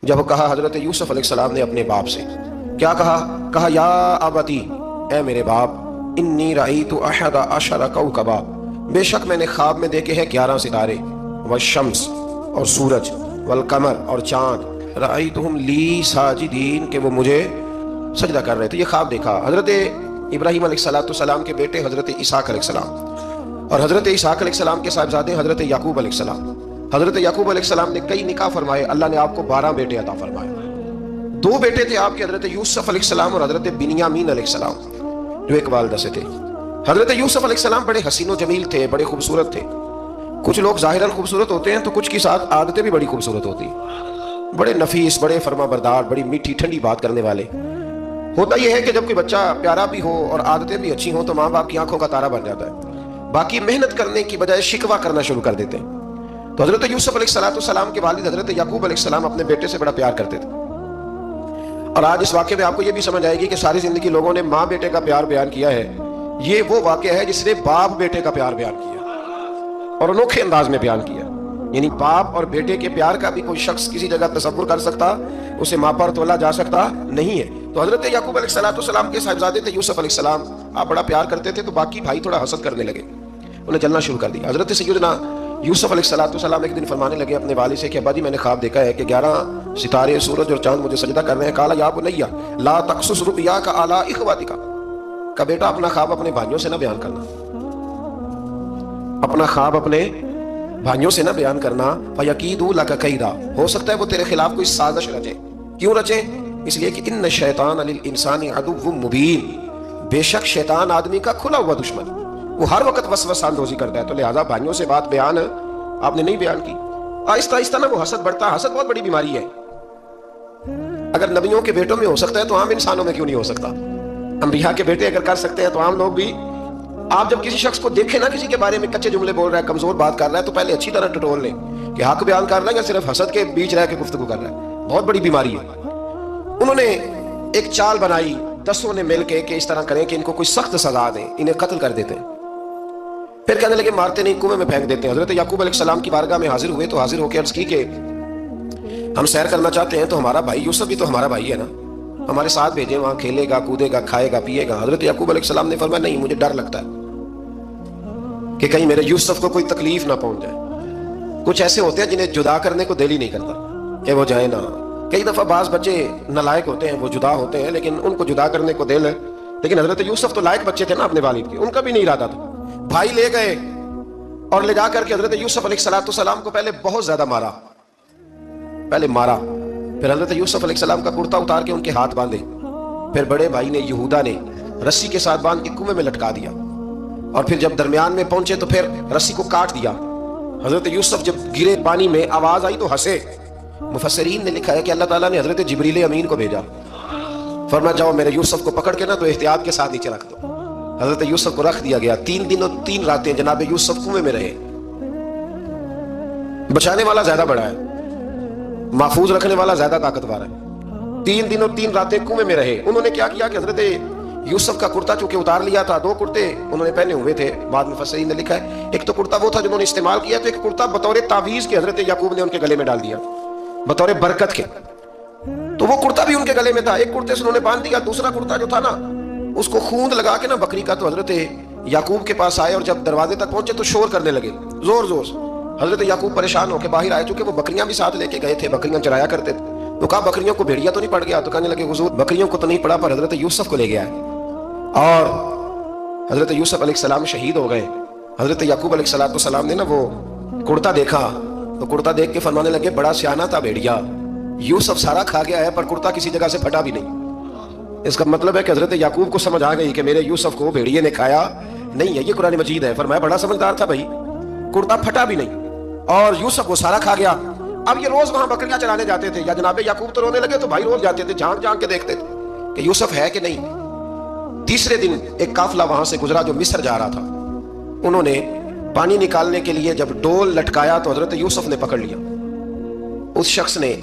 جب کہا حضرت یوسف علیہ السلام نے اپنے باپ سے، کیا کہا یا ابتی، اے میرے باپ، انی رأیت احد عشر کوکبا، بے شک میں نے خواب میں دیکھے ہیں 11 ستارے، والشمس اور سورج، والقمر اور چاند، رأیتہم لی ساجدین، کہ وہ مجھے سجدہ کر رہے تھے۔ یہ خواب دیکھا حضرت ابراہیم علیہ السلام کے بیٹے حضرت اسحاق علیہ السلام، اور حضرت اسحاق علیہ السلام کے صاحبزادے حضرت یعقوب علیہ السلام۔ حضرت یعقوب علیہ السلام نے کئی نکاح فرمائے، اللہ نے آپ کو 12 بیٹے عطا فرمائے۔ 2 بیٹے تھے آپ کے، حضرت یوسف علیہ السلام اور حضرت بنیامین علیہ السلام، جو ایک والدہ سے تھے۔ حضرت یوسف علیہ السلام بڑے حسین و جمیل تھے، بڑے خوبصورت تھے۔ کچھ لوگ ظاہراً خوبصورت ہوتے ہیں تو کچھ کی ساتھ عادتیں بھی بڑی خوبصورت ہوتی ہیں، بڑے نفیس، بڑے فرما بردار، بڑی میٹھی ٹھنڈی بات کرنے والے۔ ہوتا یہ ہے کہ جب کوئی بچہ پیارا بھی ہو اور عادتیں بھی اچھی ہوں تو ماں باپ کی آنکھوں کا تارا بن جاتا ہے، باقی محنت کرنے کی بجائے شکوہ کرنا شروع کر دیتے ہیں۔ تو حضرت یوسف علیہ السلام کے والد حضرت یعقوب علیہ السلام اپنے بیٹے سے بڑا پیار کرتے تھے۔ اور آج اس واقعے میں آپ کو یہ بھی سمجھ آئے گی کہ ساری زندگی لوگوں نے ماں بیٹے کا پیار بیان کیا ہے، یہ وہ واقعہ ہے جس نے باپ بیٹے کا پیار بیان کیا اور انوکھے انداز میں بیان کیا۔ یعنی باپ اور بیٹے کے پیار کا بھی کوئی شخص کسی جگہ تصور کر سکتا، اسے ماں پر تولا جا سکتا نہیں ہے۔ تو حضرت یعقوب علیہ السلام کے صاحبزادے تھے یوسف علیہ السلام، آپ بڑا پیار کرتے تھے، تو باقی بھائی تھوڑا حسد کرنے لگے، انہیں جلنا شروع کر دیا۔ حضرت سیدنا یوسف علیہ السلام ایک دن فرمانے لگے اپنے والد سے کہ ابا جی میں نے خواب دیکھا ہے کہ 11 ستارے، سورج اور چاند مجھے سجدہ کر رہے ہیں۔ قال یا بنی لا تقصص رؤیاک علی اخواتک، کہ بیٹا اپنا خواب اپنے بھائیوں سے نہ بیان کرنا، اپنا خواب اپنے بھائیوں سے نہ بیان کرنا، فیکیدوا لک کیدا، ہو سکتا ہے وہ تیرے خلاف کوئی سازش رچے۔ کیوں رچے؟ اس لیے کہ ان الشیطان للانسان عدو مبین، بے شک شیطان آدمی کا کھلا ہوا دشمن، وہ ہر وقت وسوسہ اندوزی کرتا ہے۔ تو لہٰذا بھائیوں سے بات بیان آپ نے نہیں بیان کی۔ آہستہ آہستہ نا وہ حسد بڑھتا، حسد بہت بڑی بیماری ہے۔ اگر نبیوں کے بیٹوں میں ہو سکتا ہے تو عام انسانوں میں کیوں نہیں ہو سکتا؟ انبیاء کے بیٹے اگر کر سکتے ہیں تو عام لوگ بھی۔ آپ جب کسی شخص کو دیکھیں نا کسی کے بارے میں کچے جملے بول رہا ہے، کمزور بات کر رہا ہے، تو پہلے اچھی طرح ٹٹول لیں کہ حق بیان کر رہا ہے یا صرف حسد کے بیچ رہ کے گفتگو کر رہا ہے۔ بہت بڑی بیماری ہے۔ انہوں نے ایک چال بنائی 10 نے مل کے کہ اس طرح کریں کہ ان کو کوئی سخت سزا دیں، انہیں قتل کر دیتے ہیں۔ پھر کہنے لگے مارتے نہیں، کنویں میں پھینک دیتے ہیں۔ حضرت یعقوب علیہ السلام کی بارگاہ میں حاضر ہوئے تو حاضر ہو کے عرض کی کہ ہم سیر کرنا چاہتے ہیں، تو ہمارا بھائی یوسف بھی تو ہمارا بھائی ہے نا، ہمارے ساتھ بھیجیں، وہاں کھیلے گا، کودے گا، کھائے گا، پیے گا۔ حضرت یعقوب علیہ السلام نے فرمایا نہیں، مجھے ڈر لگتا ہے کہ کہیں میرے یوسف کو کوئی تکلیف نہ پہنچ جائے۔ کچھ ایسے ہوتے ہیں جنہیں جدا کرنے کو دل ہی نہیں کرتا کہ وہ جائیں نہ۔ کئی دفعہ بعض بچے نالائق ہوتے ہیں، وہ جدا ہوتے ہیں لیکن ان کو جدا کرنے کو دل ہے، لیکن حضرت یوسف تو لائق بچے تھے نا اپنے والد کے، ان کا بھی نہیں ارادہ تھا۔ بھائی لے گئے اور لے جا کر کے حضرت یوسف علیہ السلام کو پہلے بہت زیادہ مارا، پھر حضرت یوسف علیہ السلام کا کرتا اتار کے ان کے ہاتھ باندھے، پھر بڑے بھائی نے یہودا نے رسی کے ساتھ باندھ کے کنویں میں لٹکا دیا، اور پھر جب درمیان میں پہنچے تو پھر رسی کو کاٹ دیا۔ حضرت یوسف جب گرے پانی میں آواز آئی تو ہنسے۔ مفسرین نے لکھا ہے کہ اللہ تعالیٰ نے حضرت جبریل امین کو بھیجا، فرمایا جاؤ میرے یوسف کو پکڑ کے نا تو احتیاط کے ساتھ نیچے رکھ دو۔ حضرت یوسف کو رکھ دیا گیا۔ 3 دن اور 3 راتیں جناب یوسف کنویں میں رہے۔ بچانے والا زیادہ بڑا ہے، محفوظ رکھنے والا زیادہ طاقتور ہے۔ 3 دن اور 3 راتیں کنویں میں رہے۔ انہوں نے کیا کیا کہ حضرت یوسف کا کرتا چونکہ اتار لیا تھا، 2 کرتے انہوں نے پہنے ہوئے تھے، بعد میں مفسرین نے لکھا ہے ایک تو کرتا وہ تھا جو انہوں نے استعمال کیا، تو ایک کرتا بطور تعویذ کے حضرت یعقوب نے ان کے گلے میں ڈال دیا بطور برکت کے، تو وہ کرتا بھی ان کے گلے میں تھا۔ ایک کرتے سے انہوں نے باندھ دیا، دوسرا کرتا جو تھا نا اس کو خوند لگا کے نا بکری کا، تو حضرت یعقوب کے پاس آئے اور جب دروازے تک پہنچے تو شور کرنے لگے زور زور سے۔ حضرت یعقوب پریشان ہو کے باہر آئے، چونکہ وہ بکریاں بھی ساتھ لے کے گئے تھے، بکریاں چرایا کرتے تھے، تو کہا بکریوں کو بھیڑیا تو نہیں پڑ گیا؟ تو کہنے لگے حضور بکریوں کو تو نہیں پڑا، پر حضرت یوسف کو لے گیا ہے۔ اور حضرت یوسف علیہ السلام شہید ہو گئے۔ حضرت یعقوب علیہ السلام نے نا وہ کرتا دیکھا تو کرتا دیکھ کے فرمانے لگے بڑا سیانہ تھا بھیڑیا، یوسف سارا کھا گیا ہے پر کرتا کسی جگہ سے پھٹا بھی نہیں۔ اس کا مطلب ہے کہ حضرت یعقوب کو سمجھ آ گئی کہ میرے یوسف کو بھیڑیے نے کھایا نہیں ہے، یہ قرآن مجید ہے۔ فرمایا بڑا سمجھدار تھا بھائی، کرتا پھٹا بھی نہیں اور یوسف کو سارا کھا گیا۔ اب یہ روز وہاں بکریاں چلانے جاتے تھے، یا جناب یعقوب تو رونے لگے تو بھائی روز جاتے تھے، جھانک جھانک کے دیکھتے تھے کہ یوسف ہے کہ نہیں۔ تیسرے دن ایک قافلہ وہاں سے گزرا جو مصر جا رہا تھا، انہوں نے پانی نکالنے کے لیے جب ڈول لٹکایا تو حضرت یوسف نے پکڑ لیا۔ اس شخص نے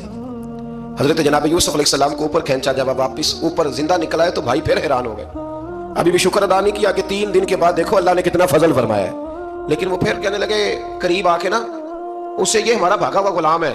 حضرت جناب یوسف علیہ السلام کو اوپر کھینچا، جب واپس اوپر زندہ نکل آئے تو بھائی پھر حیران ہو گئے، ابھی بھی شکر ادا نہیں کیا کہ 3 دن کے بعد دیکھو اللہ نے کتنا فضل فرمایا ہے۔ لیکن وہ پھر کہنے لگے قریب آ کے نا اس سے، یہ ہمارا بھاگا ہوا غلام ہے،